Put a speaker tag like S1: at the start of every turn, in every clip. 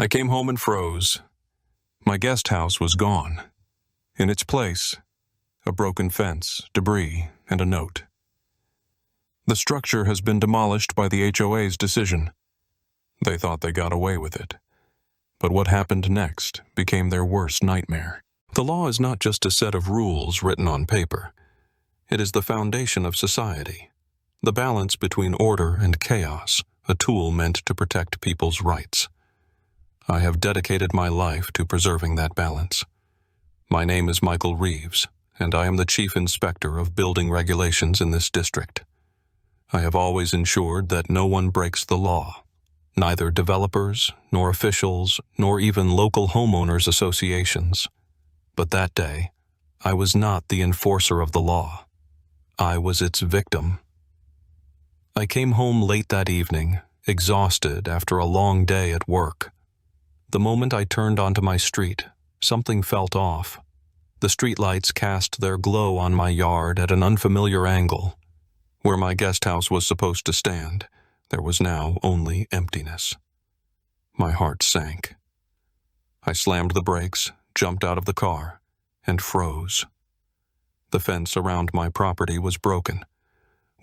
S1: I came home and froze. My guest house was gone. In its place, a broken fence, debris, and a note. The structure has been demolished by the HOA's decision. They thought they got away with it. But what happened next became their worst nightmare. The law is not just a set of rules written on paper. It is the foundation of society, the balance between order and chaos, a tool meant to protect people's rights. I have dedicated my life to preserving that balance. My name is Michael Reeves, and I am the Chief Inspector of Building Regulations in this district. I have always ensured that no one breaks the law, neither developers, nor officials, nor even local homeowners associations. But that day, I was not the enforcer of the law. I was its victim. I came home late that evening, exhausted after a long day at work. The moment I turned onto my street, something felt off. The streetlights cast their glow on my yard at an unfamiliar angle. Where my guest house was supposed to stand, there was now only emptiness. My heart sank. I slammed the brakes, jumped out of the car, and froze. The fence around my property was broken.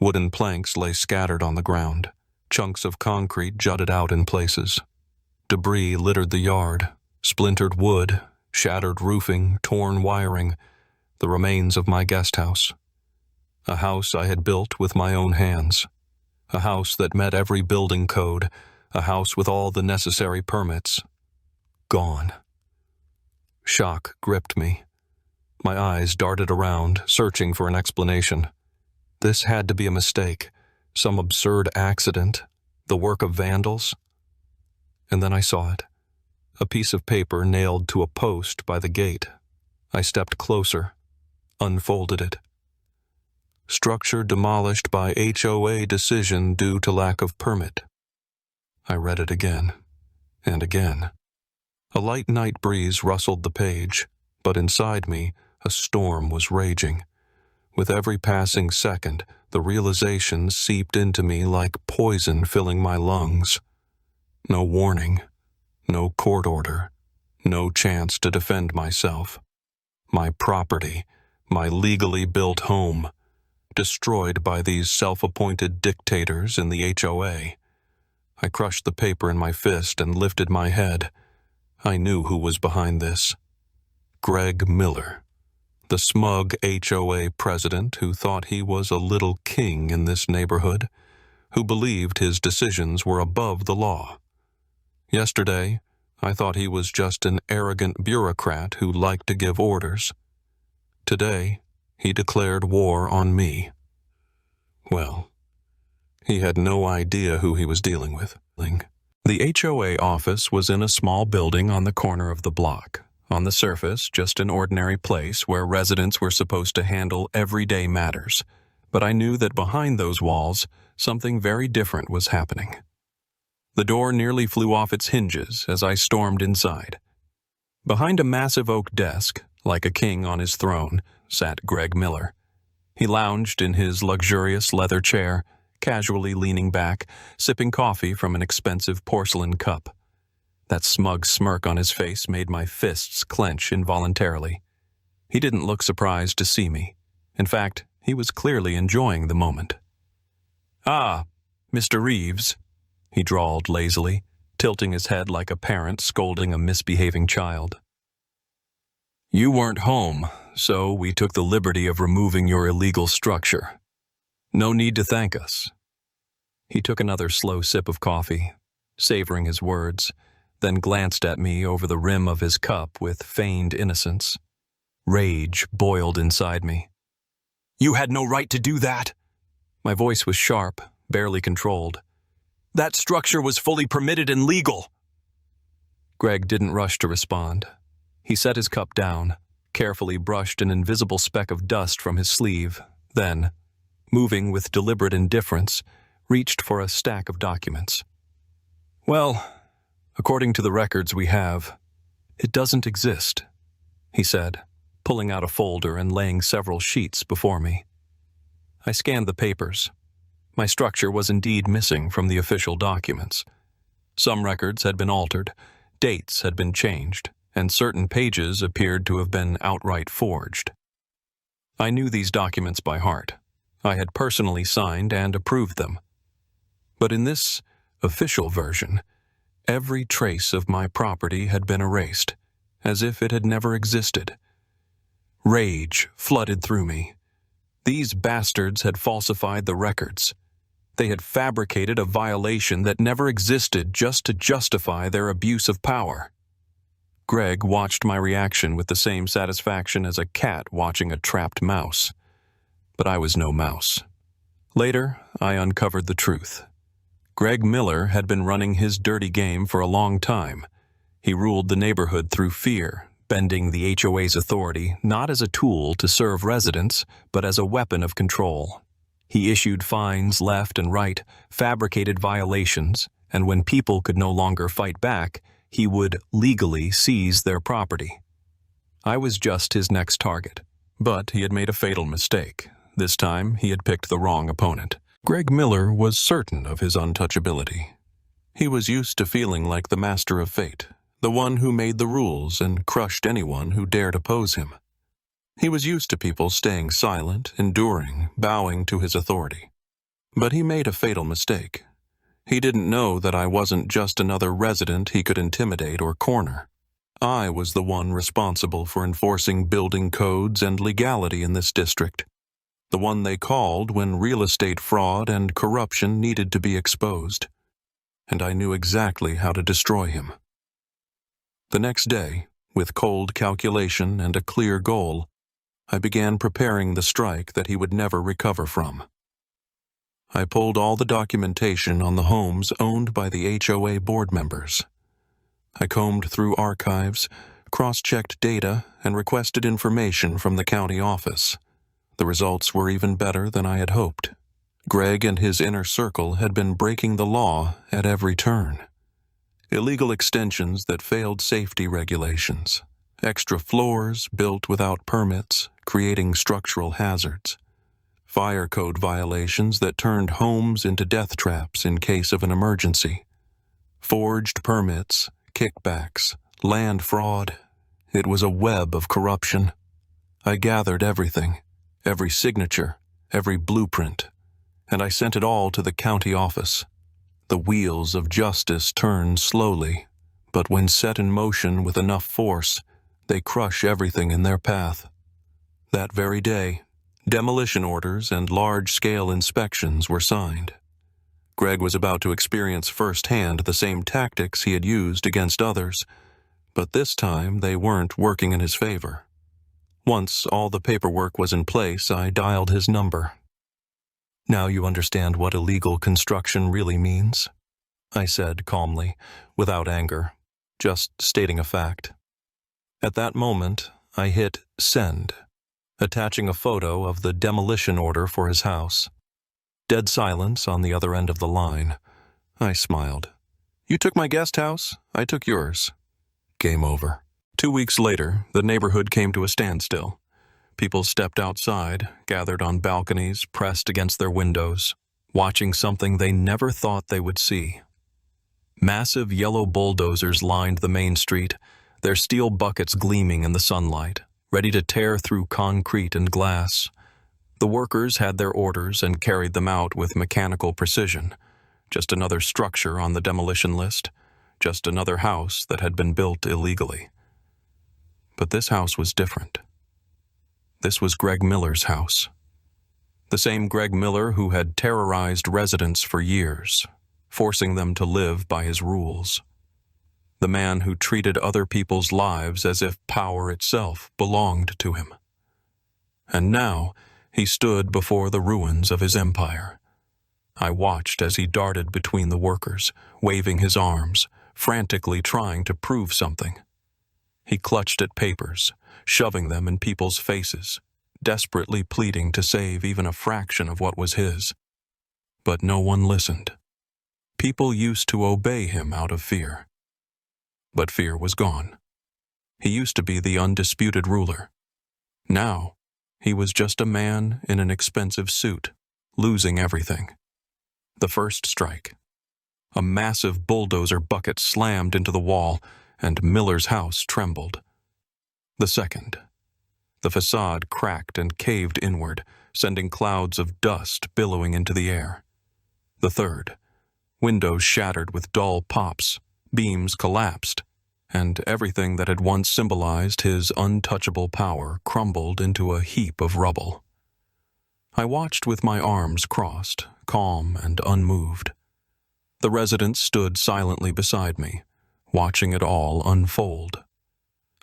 S1: Wooden planks lay scattered on the ground. Chunks of concrete jutted out in places. Debris littered the yard, splintered wood, shattered roofing, torn wiring, the remains of my guest house. A house I had built with my own hands. A house that met every building code. A house with all the necessary permits. Gone. Shock gripped me. My eyes darted around, searching for an explanation. This had to be a mistake, some absurd accident, the work of vandals. And then I saw it. A piece of paper nailed to a post by the gate. I stepped closer, unfolded it. Structure demolished by HOA decision due to lack of permit. I read it again, and again. A light night breeze rustled the page, but inside me, a storm was raging. With every passing second, the realization seeped into me like poison filling my lungs. No warning, no court order, no chance to defend myself. My property, my legally built home, destroyed by these self-appointed dictators in the HOA. I crushed the paper in my fist and lifted my head. I knew who was behind this. Greg Miller, the smug HOA president who thought he was a little king in this neighborhood, who believed his decisions were above the law. Yesterday, I thought he was just an arrogant bureaucrat who liked to give orders. Today, he declared war on me. Well, he had no idea who he was dealing with. The HOA office was in a small building on the corner of the block. On the surface, just an ordinary place where residents were supposed to handle everyday matters. But I knew that behind those walls, something very different was happening. The door nearly flew off its hinges as I stormed inside. Behind a massive oak desk, like a king on his throne, sat Greg Miller. He lounged in his luxurious leather chair, casually leaning back, sipping coffee from an expensive porcelain cup. That smug smirk on his face made my fists clench involuntarily. He didn't look surprised to see me. In fact, he was clearly enjoying the moment. "Ah, Mr. Reeves," he drawled lazily, tilting his head like a parent scolding a misbehaving child. "You weren't home, so we took the liberty of removing your illegal structure. No need to thank us." He took another slow sip of coffee, savoring his words, then glanced at me over the rim of his cup with feigned innocence. Rage boiled inside me. "You had no right to do that." My voice was sharp, barely controlled. "That structure was fully permitted and legal." Greg didn't rush to respond. He set his cup down, carefully brushed an invisible speck of dust from his sleeve, then, moving with deliberate indifference, reached for a stack of documents. "Well, according to the records we have, it doesn't exist," he said, pulling out a folder and laying several sheets before me. I scanned the papers. My structure was indeed missing from the official documents. Some records had been altered, dates had been changed, and certain pages appeared to have been outright forged. I knew these documents by heart. I had personally signed and approved them. But in this official version, every trace of my property had been erased, as if it had never existed. Rage flooded through me. These bastards had falsified the records. They had fabricated a violation that never existed just to justify their abuse of power. Greg watched my reaction with the same satisfaction as a cat watching a trapped mouse. But I was no mouse. Later, I uncovered the truth. Greg Miller had been running his dirty game for a long time. He ruled the neighborhood through fear, bending the HOA's authority not as a tool to serve residents, but as a weapon of control. He issued fines left and right, fabricated violations, and when people could no longer fight back, he would legally seize their property. I was just his next target, but he had made a fatal mistake. This time, he had picked the wrong opponent. Greg Miller was certain of his untouchability. He was used to feeling like the master of fate, the one who made the rules and crushed anyone who dared oppose him. He was used to people staying silent, enduring, bowing to his authority. But he made a fatal mistake. He didn't know that I wasn't just another resident he could intimidate or corner. I was the one responsible for enforcing building codes and legality in this district, the one they called when real estate fraud and corruption needed to be exposed. And I knew exactly how to destroy him. The next day, with cold calculation and a clear goal, I began preparing the strike that he would never recover from. I pulled all the documentation on the homes owned by the HOA board members. I combed through archives, cross-checked data, and requested information from the county office. The results were even better than I had hoped. Greg and his inner circle had been breaking the law at every turn. Illegal extensions that failed safety regulations, extra floors built without permits, creating structural hazards, fire code violations that turned homes into death traps in case of an emergency, forged permits, kickbacks, land fraud. It was a web of corruption. I gathered everything, every signature, every blueprint, and I sent it all to the county office. The wheels of justice turn slowly, but when set in motion with enough force, they crush everything in their path. That very day, demolition orders and large-scale inspections were signed. Greg was about to experience firsthand the same tactics he had used against others, but this time they weren't working in his favor. Once all the paperwork was in place, I dialed his number. "Now you understand what illegal construction really means," I said calmly, without anger, just stating a fact. At that moment, I hit send, attaching a photo of the demolition order for his house. Dead silence on the other end of the line. I smiled. "You took my guest house, I took yours." Game over. 2 weeks later, the neighborhood came to a standstill. People stepped outside, gathered on balconies, pressed against their windows, watching something they never thought they would see. Massive yellow bulldozers lined the main street, their steel buckets gleaming in the sunlight, ready to tear through concrete and glass. The workers had their orders and carried them out with mechanical precision. Just another structure on the demolition list, just another house that had been built illegally. But this house was different. This was Greg Miller's house. The same Greg Miller who had terrorized residents for years, forcing them to live by his rules. The man who treated other people's lives as if power itself belonged to him. And now he stood before the ruins of his empire. I watched as he darted between the workers, waving his arms, frantically trying to prove something. He clutched at papers, shoving them in people's faces, desperately pleading to save even a fraction of what was his. But no one listened. People used to obey him out of fear. But fear was gone. He used to be the undisputed ruler. Now, he was just a man in an expensive suit, losing everything. The first strike. A massive bulldozer bucket slammed into the wall, and Miller's house trembled. The second. The facade cracked and caved inward, sending clouds of dust billowing into the air. The third. Windows shattered with dull pops, beams collapsed, and everything that had once symbolized his untouchable power crumbled into a heap of rubble. I watched with my arms crossed, calm and unmoved. The residents stood silently beside me, watching it all unfold.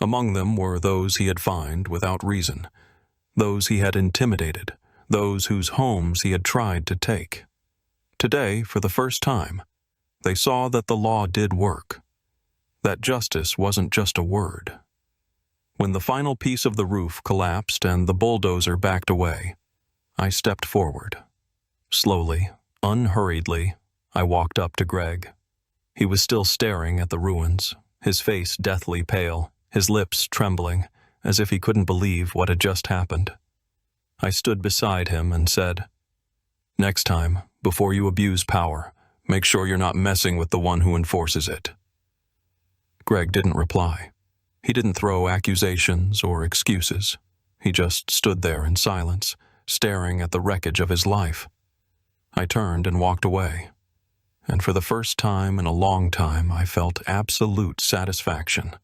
S1: Among them were those he had fined without reason, those he had intimidated, those whose homes he had tried to take. Today, for the first time, they saw that the law did work, that justice wasn't just a word. When the final piece of the roof collapsed and the bulldozer backed away, I stepped forward. Slowly, unhurriedly, I walked up to Greg. He was still staring at the ruins, his face deathly pale, his lips trembling, as if he couldn't believe what had just happened. I stood beside him and said, "Next time, before you abuse power, make sure you're not messing with the one who enforces it." Greg didn't reply. He didn't throw accusations or excuses. He just stood there in silence, staring at the wreckage of his life. I turned and walked away, and for the first time in a long time I felt absolute satisfaction.